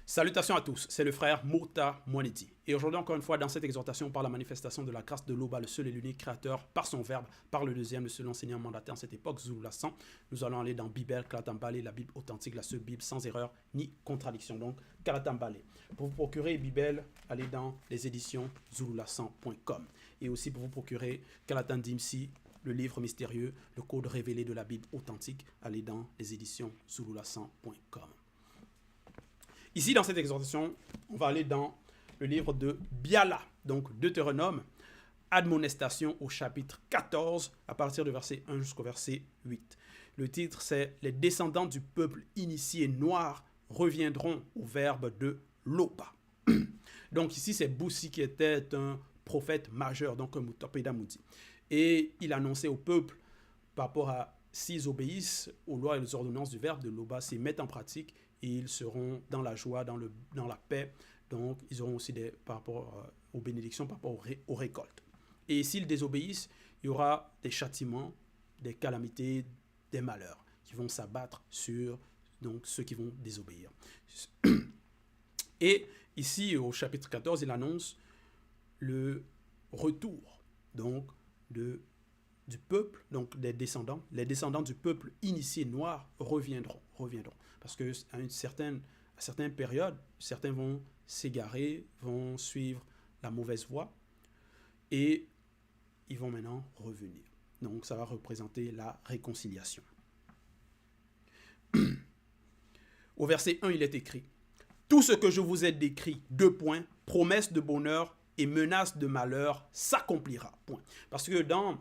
Salutations à tous, c'est le frère Mota Mwanidi. Et aujourd'hui, encore une fois, dans cette exhortation par la manifestation de la grâce de l'Oba, le seul et l'unique créateur, par son verbe, par le deuxième, le seul enseignant mandataire en cette époque, Zulu Lassan, nous allons aller dans Bible Kalatambale, la Bible authentique, la seule Bible sans erreur ni contradiction. Donc, Kalatambale. Pour vous procurer Bible, allez dans les éditions zululassan.com. Et aussi pour vous procurer Kalatandimsi, le livre mystérieux, le code révélé de la Bible authentique, allez dans les éditions zululassan.com. Ici, dans cette exhortation, on va aller dans le livre de Biala, donc Deutéronome, admonestation au chapitre 14, à partir du verset 1 jusqu'au verset 8. Le titre, c'est « Les descendants du peuple initié noir reviendront au verbe de l'Oba ». Donc ici, c'est Boussi qui était un prophète majeur, donc un Moutapeda Moudi. Et il annonçait au peuple, par rapport à s'ils obéissent aux lois et aux ordonnances du verbe de l'Oba, s'ils mettent en pratique, et ils seront dans la joie, dans la paix. Donc, ils auront aussi par rapport aux bénédictions, par rapport aux récoltes. Et s'ils désobéissent, il y aura des châtiments, des calamités, des malheurs qui vont s'abattre sur donc, ceux qui vont désobéir. Et ici, au chapitre 14, il annonce le retour donc, du peuple, donc des descendants. Les descendants du peuple initié noir reviendront. Parce qu'à une certaine période, certains vont s'égarer, vont suivre la mauvaise voie et ils vont maintenant revenir. Donc ça va représenter la réconciliation. Au verset 1, il est écrit « Tout ce que je vous ai décrit, promesse de bonheur et menace de malheur s'accomplira. » Parce que dans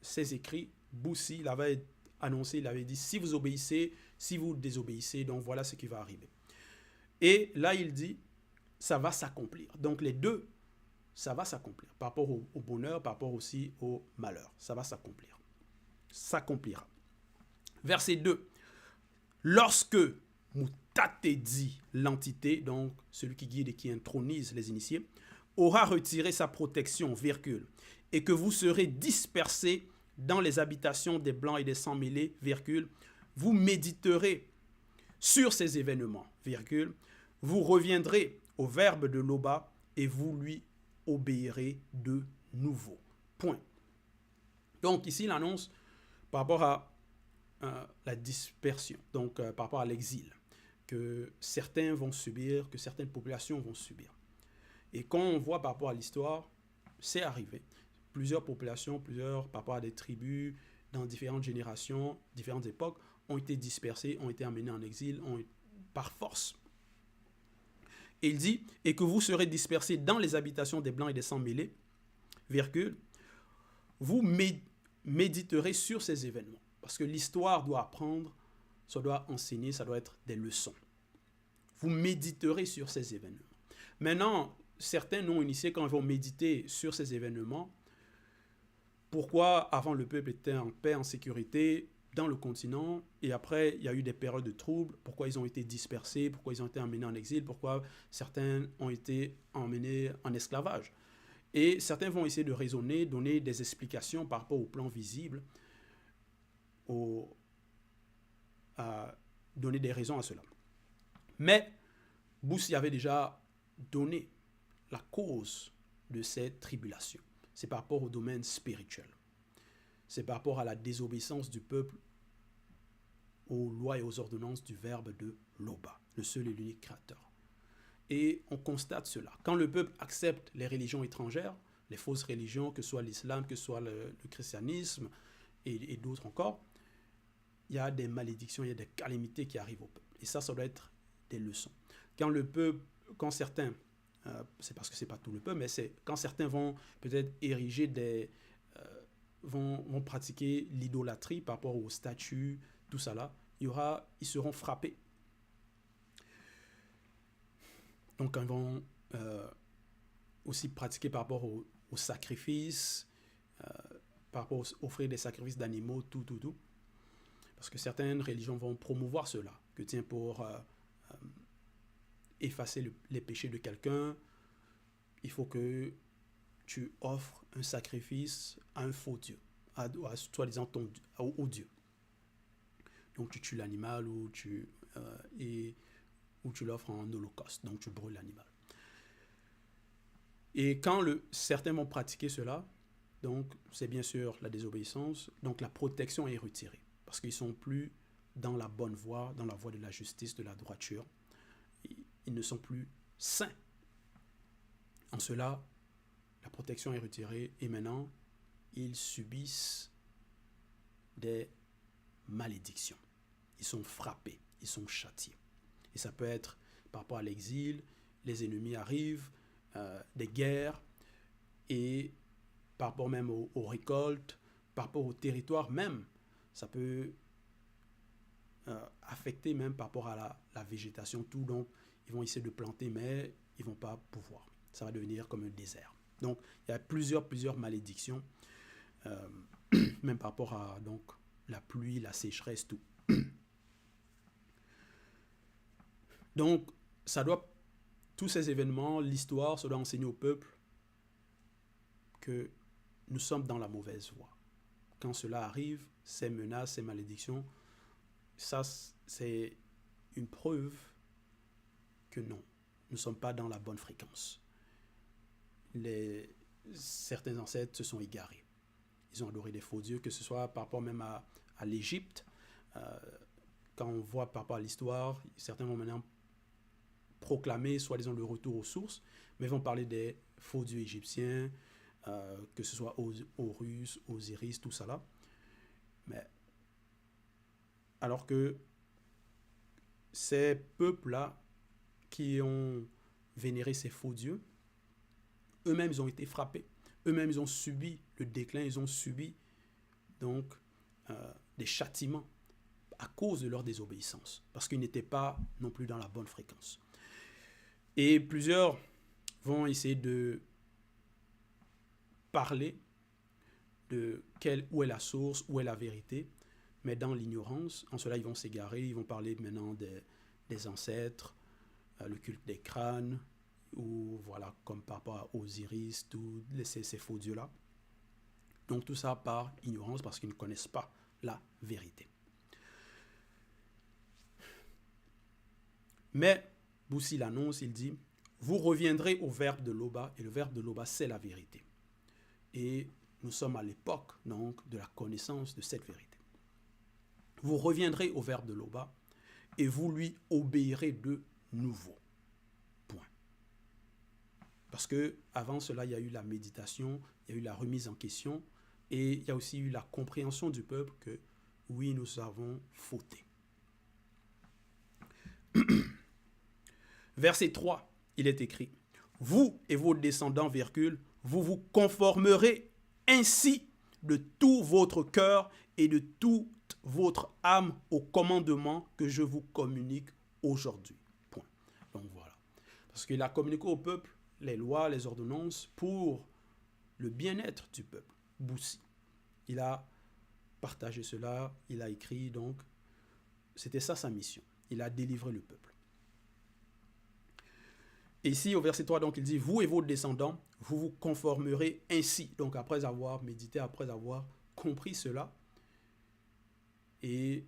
ses écrits, Boussi l'avait annoncé, il avait dit « Si vous obéissez, si vous désobéissez, donc voilà ce qui va arriver. » Et là, il dit « Ça va s'accomplir. » Donc les deux, ça va s'accomplir. Par rapport au bonheur, par rapport aussi au malheur. Ça va s'accomplir. S'accomplira. Verset 2. Lorsque Moutatedi, l'entité, donc celui qui guide et qui intronise les initiés, aura retiré sa protection, virgule, et que vous serez dispersés dans les habitations des Blancs et des Sans-Mêlés, virgule, vous méditerez sur ces événements, virgule, vous reviendrez au verbe de l'Oba et vous lui obéirez de nouveau. Point. Donc ici, il annonce par rapport à la dispersion, donc par rapport à l'exil, que certains vont subir, que certaines populations vont subir. Et quand on voit par rapport à l'histoire, c'est arrivé. Plusieurs populations, par rapport à des tribus, dans différentes générations, différentes époques, ont été dispersées, ont été amenées en exil, par force. Et il dit, et que vous serez dispersés dans les habitations des Blancs et des Sans-Mêlés, virgule, vous méditerez sur ces événements. Parce que l'histoire doit apprendre, ça doit enseigner, ça doit être des leçons. Vous méditerez sur ces événements. Maintenant, certains non-initiés, quand ils vont méditer sur ces événements, pourquoi avant le peuple était en paix, en sécurité dans le continent, et après il y a eu des périodes de troubles, pourquoi ils ont été dispersés, pourquoi ils ont été emmenés en exil, pourquoi certains ont été emmenés en esclavage. Et certains vont essayer de raisonner, donner des explications par rapport au plan visible, donner des raisons à cela. Mais Boussi avait déjà donné la cause de ces tribulations. C'est par rapport au domaine spirituel. C'est par rapport à la désobéissance du peuple aux lois et aux ordonnances du verbe de l'Oba, le seul et l'unique créateur. Et on constate cela. Quand le peuple accepte les religions étrangères, les fausses religions, que ce soit l'islam, que ce soit le christianisme et d'autres encore, il y a des malédictions, il y a des calamités qui arrivent au peuple. Et ça doit être des leçons. Quand certains, c'est parce que ce n'est pas tout le peuple, mais c'est quand certains vont peut-être ériger vont pratiquer l'idolâtrie par rapport aux statues, tout ça là, ils seront frappés. Donc quand ils vont aussi pratiquer par rapport aux sacrifices, par rapport à offrir des sacrifices d'animaux, tout. Parce que certaines religions vont promouvoir cela, que tiens, pour effacer les péchés de quelqu'un, il faut que tu offres un sacrifice à un faux Dieu, à soi-disant au Dieu. Donc tu tues l'animal et ou tu l'offres en holocauste, donc tu brûles l'animal. Et quand certains vont pratiquer cela, donc c'est bien sûr la désobéissance, donc la protection est retirée, parce qu'ils ne sont plus dans la bonne voie, dans la voie de la justice, de la droiture. Ils ne sont plus saints. En cela, la protection est retirée et maintenant, ils subissent des malédictions. Ils sont frappés, ils sont châtiés. Et ça peut être par rapport à l'exil, les ennemis arrivent, des guerres, et par rapport même aux récoltes, par rapport au territoire même, ça peut affecter même par rapport à la végétation, tout. Donc, ils vont essayer de planter, mais ils ne vont pas pouvoir. Ça va devenir comme un désert. Donc, il y a plusieurs malédictions, même par rapport à donc, la pluie, la sécheresse, tout. Donc, tous ces événements, l'histoire, ça doit enseigner au peuple que nous sommes dans la mauvaise voie. Quand cela arrive, ces menaces, ces malédictions, ça, c'est une preuve que non, nous ne sommes pas dans la bonne fréquence. Certains ancêtres se sont égarés. Ils ont adoré des faux dieux, que ce soit par rapport même à l'Égypte. Quand on voit par rapport à l'histoire, certains vont maintenant proclamer, soi-disant, le retour aux sources, mais vont parler des faux dieux égyptiens, que ce soit Horus, Osiris, tout ça là. Mais alors que ces peuples-là qui ont vénéré ces faux dieux, eux-mêmes, ils ont été frappés. Eux-mêmes, ils ont subi le déclin, ils ont subi donc des châtiments à cause de leur désobéissance, parce qu'ils n'étaient pas non plus dans la bonne fréquence. Et plusieurs vont essayer de parler de où est la source, où est la vérité, mais dans l'ignorance. En cela, ils vont s'égarer, ils vont parler maintenant des ancêtres, le culte des crânes, ou voilà, comme par rapport à Osiris, tous ces faux dieux-là. Donc tout ça par ignorance, parce qu'ils ne connaissent pas la vérité. Mais Boussi l'annonce, il dit, vous reviendrez au verbe de Loba, et le verbe de Loba, c'est la vérité. Et nous sommes à l'époque donc de la connaissance de cette vérité. Vous reviendrez au verbe de Loba, et vous lui obéirez de nouveau. Point. Parce que avant cela, il y a eu la méditation, il y a eu la remise en question, et il y a aussi eu la compréhension du peuple que oui, nous avons fauté. Verset 3, il est écrit, vous et vos descendants, virgule, vous vous conformerez ainsi de tout votre cœur et de toute votre âme au commandement que je vous communique aujourd'hui. Point. Donc voilà. Parce qu'il a communiqué au peuple les lois, les ordonnances pour le bien-être du peuple. Boussi. Il a partagé cela, il a écrit, donc c'était ça sa mission. Il a délivré le peuple. Et ici, au verset 3, donc, il dit, vous et vos descendants, vous vous conformerez ainsi. Donc, après avoir médité, après avoir compris cela, et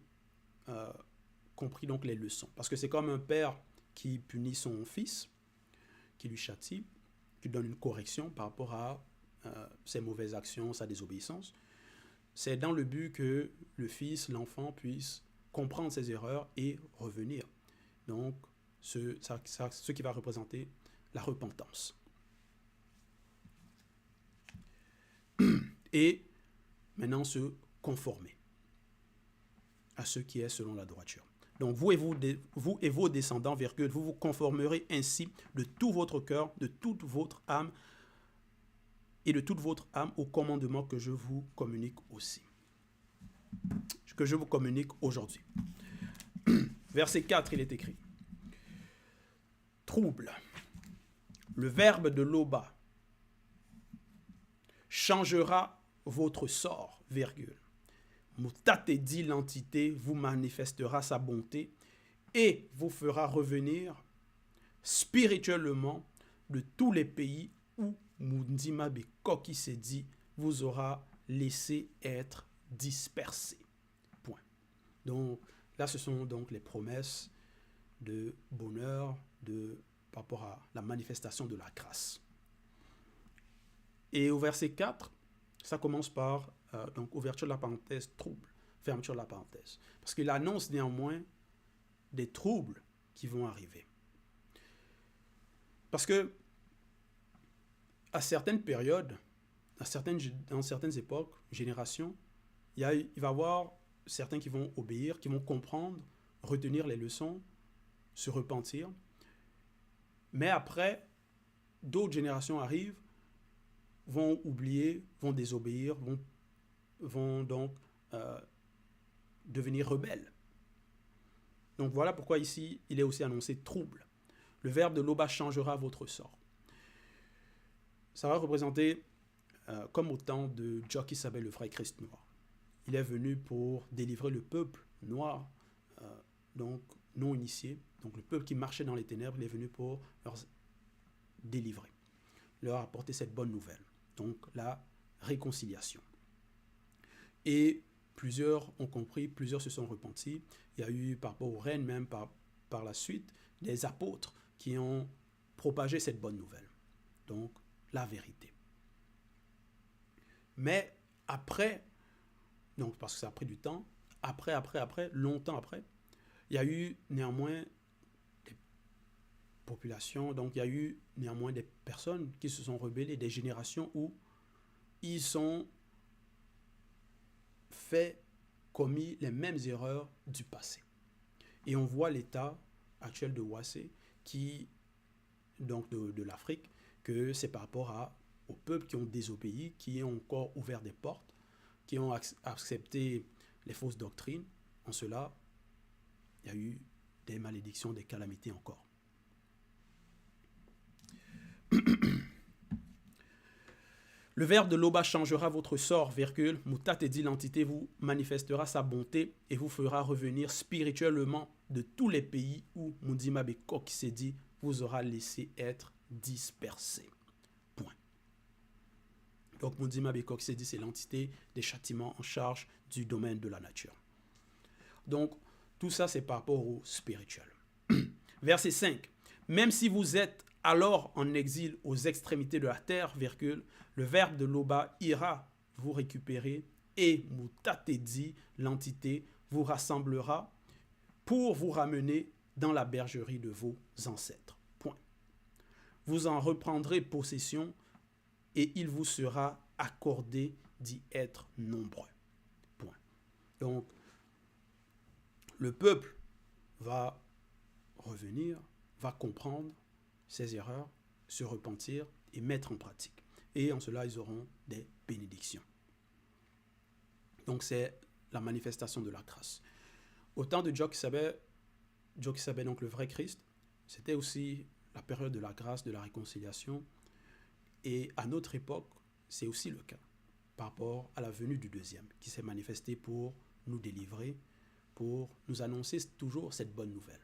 compris donc les leçons. Parce que c'est comme un père qui punit son fils, qui lui châtie, qui donne une correction par rapport à ses mauvaises actions, sa désobéissance. C'est dans le but que le fils, l'enfant, puisse comprendre ses erreurs et revenir. Donc, ce qui va représenter la repentance. Et maintenant se conformer à ce qui est selon la droiture. Donc vous et vos descendants, virgule, vous vous conformerez ainsi de tout votre cœur, de toute votre âme et de toute votre âme au commandement que je vous communique aussi. Que je vous communique aujourd'hui. Verset 4, il est écrit. Trouble. Le verbe de Loba changera votre sort, virgule. Mutate dit l'entité vous manifestera sa bonté et vous fera revenir spirituellement de tous les pays où Mundima Bekoki s'est dit vous aura laissé être dispersé. Point. Donc là, ce sont donc les promesses de bonheur, par rapport à la manifestation de la grâce. Et au verset 4, ça commence par donc ouverture de la parenthèse, trouble, fermeture de la parenthèse. Parce qu'il annonce néanmoins des troubles qui vont arriver. Parce que à certaines périodes, dans certaines époques, générations, il va y avoir certains qui vont obéir, qui vont comprendre, retenir les leçons, se repentir. Mais après, d'autres générations arrivent, vont oublier, vont désobéir, vont donc devenir rebelles. Donc voilà pourquoi ici, il est aussi annoncé trouble. Le verbe de Loba changera votre sort. Ça va représenter comme au temps de Jockey Sabet, le vrai Christ noir. Il est venu pour délivrer le peuple noir, donc non initié, donc le peuple qui marchait dans les ténèbres, il est venu pour leur délivrer, leur apporter cette bonne nouvelle, donc la réconciliation. Et plusieurs ont compris, plusieurs se sont repentis. Il y a eu par rapport aux reines même par la suite des apôtres qui ont propagé cette bonne nouvelle, donc la vérité. Mais après, donc parce que ça a pris du temps, longtemps après, il y a eu néanmoins des populations, donc il y a eu néanmoins des personnes qui se sont rebellées, des générations où ils ont commis les mêmes erreurs du passé. Et on voit l'état actuel de Ouassé, donc de l'Afrique, que c'est par rapport aux peuples qui ont désobéi, qui ont encore ouvert des portes, qui ont accepté les fausses doctrines. En cela, il y a eu des malédictions, des calamités encore. Le verbe de Loba changera votre sort, virgule, Mutat et dit l'entité vous manifestera sa bonté et vous fera revenir spirituellement de tous les pays où Mundima Bekok s'est dit vous aura laissé être dispersé. Point. Donc Mundima Bekok s'est dit c'est l'entité des châtiments en charge du domaine de la nature. Donc tout ça c'est par rapport au spirituel. Verset 5. Même si vous êtes alors en exil aux extrémités de la terre, virgule, le verbe de Loba ira vous récupérer et Mutatedi, l'entité, vous rassemblera pour vous ramener dans la bergerie de vos ancêtres. Point. Vous en reprendrez possession et il vous sera accordé d'y être nombreux. Point. Donc, le peuple va revenir, va comprendre ses erreurs, se repentir et mettre en pratique. Et en cela, ils auront des bénédictions. Donc, c'est la manifestation de la grâce. Au temps de Jockey Sabet, donc le vrai Christ, c'était aussi la période de la grâce, de la réconciliation. Et à notre époque, c'est aussi le cas par rapport à la venue du deuxième, qui s'est manifesté pour nous délivrer, pour nous annoncer toujours cette bonne nouvelle.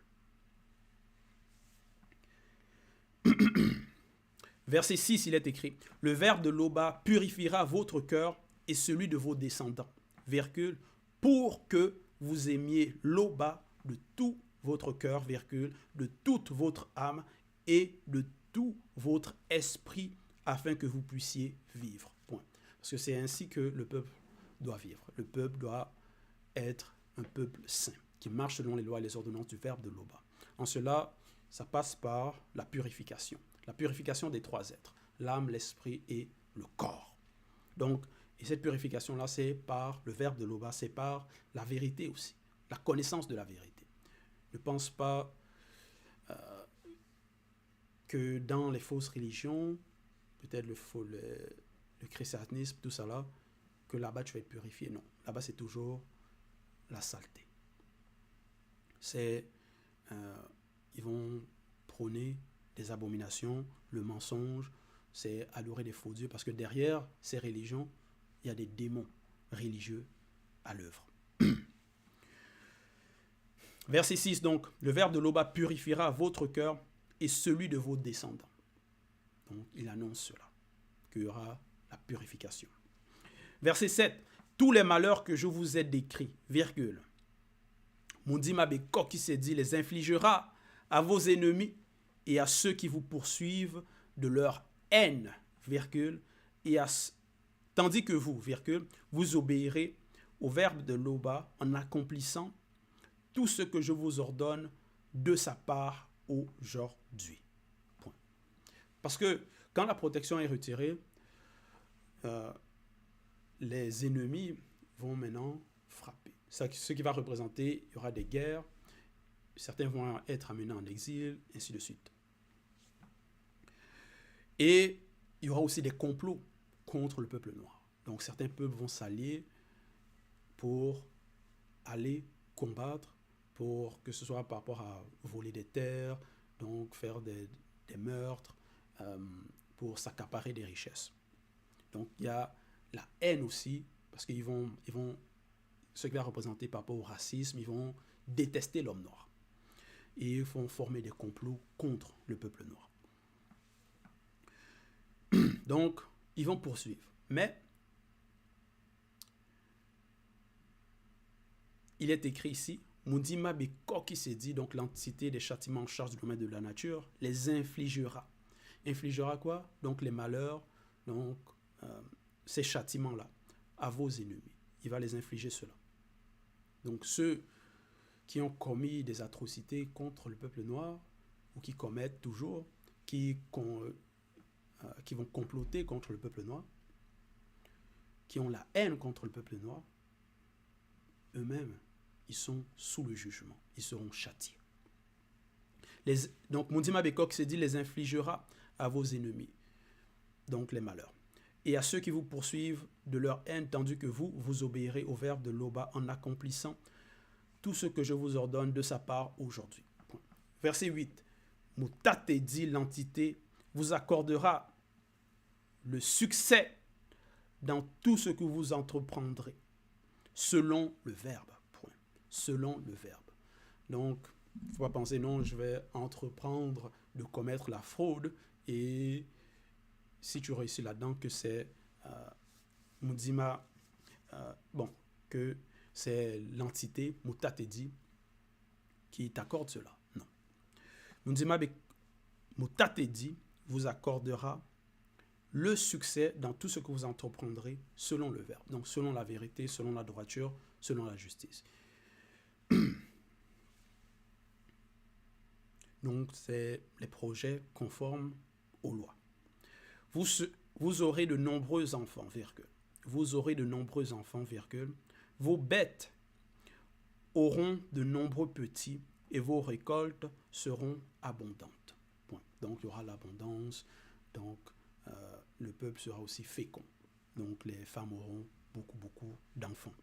Verset 6, il est écrit, le verbe de Loba purifiera votre cœur et celui de vos descendants, virgule, pour que vous aimiez Loba de tout votre cœur, virgule, de toute votre âme et de tout votre esprit, afin que vous puissiez vivre. Point. Parce que c'est ainsi que le peuple doit vivre. Le peuple doit être un peuple saint, qui marche selon les lois et les ordonnances du verbe de Loba. En cela, ça passe par la purification. La purification des trois êtres, l'âme, l'esprit et le corps. Donc, et cette purification-là, c'est par le verbe de Loba, c'est par la vérité aussi, la connaissance de la vérité. Ne pense pas que dans les fausses religions, peut-être le christianisme, tout ça là, que là-bas tu vas être purifié. Non, là-bas c'est toujours la saleté. Ils vont prôner des abominations, le mensonge, c'est adorer des faux dieux, parce que derrière ces religions, il y a des démons religieux à l'œuvre. Verset 6, donc, le verbe de Loba purifiera votre cœur et celui de vos descendants. Donc, il annonce cela, qu'il y aura la purification. Verset 7, tous les malheurs que je vous ai décrits, virgule, Mundima Bekok qui s'est dit, les infligera à vos ennemis et à ceux qui vous poursuivent de leur haine, virgule, tandis que vous, virgule, vous obéirez au verbe de Loba en accomplissant tout ce que je vous ordonne de sa part aujourd'hui. Point. Parce que quand la protection est retirée, les ennemis vont maintenant frapper. Ce qui va représenter, il y aura des guerres, certains vont être amenés en exil, ainsi de suite. Et il y aura aussi des complots contre le peuple noir. Donc certains peuples vont s'allier pour aller combattre, pour que ce soit par rapport à voler des terres, donc faire des meurtres, pour s'accaparer des richesses. Donc il y a la haine aussi, parce qu'ils vont ce qui va représenter par rapport au racisme, ils vont détester l'homme noir. Et ils vont former des complots contre le peuple noir. Donc, ils vont poursuivre. Mais, il est écrit ici, Mundima Beko qui s'est dit, donc l'entité des châtiments en charge du domaine de la nature, les infligera. Infligera quoi? Donc les malheurs, donc ces châtiments-là, à vos ennemis. Il va les infliger cela. Donc ceux qui ont commis des atrocités contre le peuple noir, ou qui commettent toujours, qui vont comploter contre le peuple noir, qui ont la haine contre le peuple noir, eux-mêmes, ils sont sous le jugement. Ils seront châtiés. Donc, Mundima Bekok se dit, les infligera à vos ennemis, donc les malheurs, et à ceux qui vous poursuivent de leur haine, tandis que vous, vous obéirez au verbe de Loba en accomplissant tout ce que je vous ordonne de sa part aujourd'hui. Verset 8. Mutate dit l'entité vous accordera le succès dans tout ce que vous entreprendrez, selon le verbe. Point. Selon le verbe. Donc, il ne faut pas penser, non, je vais entreprendre de commettre la fraude et si tu réussis là-dedans, que c'est Mundima, que c'est l'entité Mutatedi qui t'accorde cela. Non. Mundima Mutatedi vous accordera le succès dans tout ce que vous entreprendrez selon le verbe. Donc, selon la vérité, selon la droiture, selon la justice. Donc, c'est les projets conformes aux lois. Vous aurez de nombreux enfants, virgule. Vous aurez de nombreux enfants, virgule. Vos bêtes auront de nombreux petits et vos récoltes seront abondantes. Point. Donc, il y aura l'abondance. Donc, le peuple sera aussi fécond. Donc, les femmes auront beaucoup d'enfants.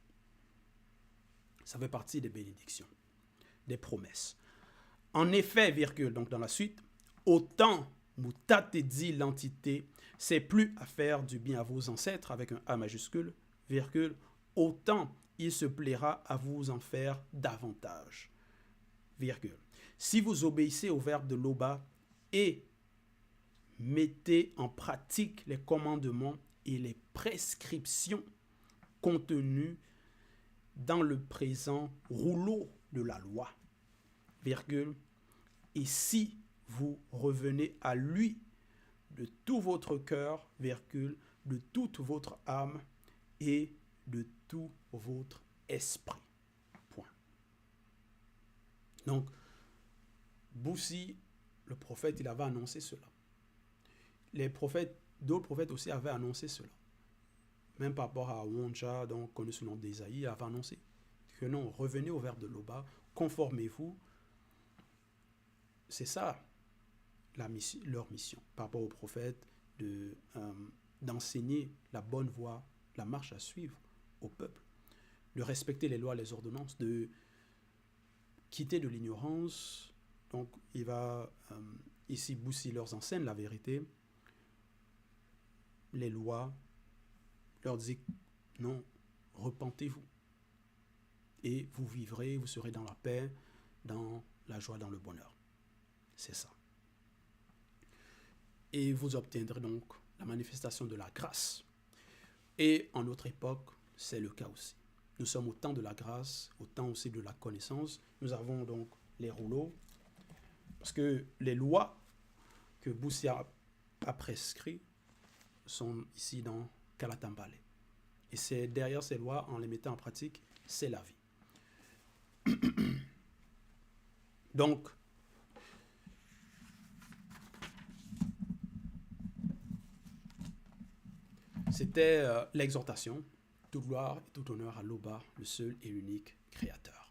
Ça fait partie des bénédictions, des promesses. En effet, virgule, donc dans la suite, autant Mutate dit l'entité, c'est plus à faire du bien à vos ancêtres avec un A majuscule, virgule, autant il se plaira à vous en faire davantage, virgule. Si vous obéissez au verbe de Loba et mettez en pratique les commandements et les prescriptions contenues dans le présent rouleau de la loi, virgule, et si vous revenez à lui de tout votre cœur, virgule, de toute votre âme et de tout votre esprit. Point. Donc, Boussi, le prophète, il avait annoncé cela. Les prophètes, d'autres prophètes aussi avaient annoncé cela. Même par rapport à Wonja, donc connu sous le nom d'Ésaïe, il avait annoncé que non, revenez au verbe de Loba, conformez-vous. C'est ça leur mission par rapport aux prophètes, d'enseigner la bonne voie, la marche à suivre au peuple, de respecter les lois, les ordonnances, de quitter de l'ignorance. Donc, il va ici Boussi leur enseigne la vérité, les lois, leur dit non, repentez-vous et vous vivrez, vous serez dans la paix, dans la joie, dans le bonheur. C'est ça. Et vous obtiendrez donc la manifestation de la grâce. Et en notre époque, c'est le cas aussi. Nous sommes au temps de la grâce, au temps aussi de la connaissance. Nous avons donc les rouleaux. Parce que les lois que Boussia a prescrites sont ici dans Kalatambale. Et c'est derrière ces lois, en les mettant en pratique, c'est la vie. Donc, c'était l'exhortation. Toute gloire et tout honneur à l'Oba, le seul et unique Créateur.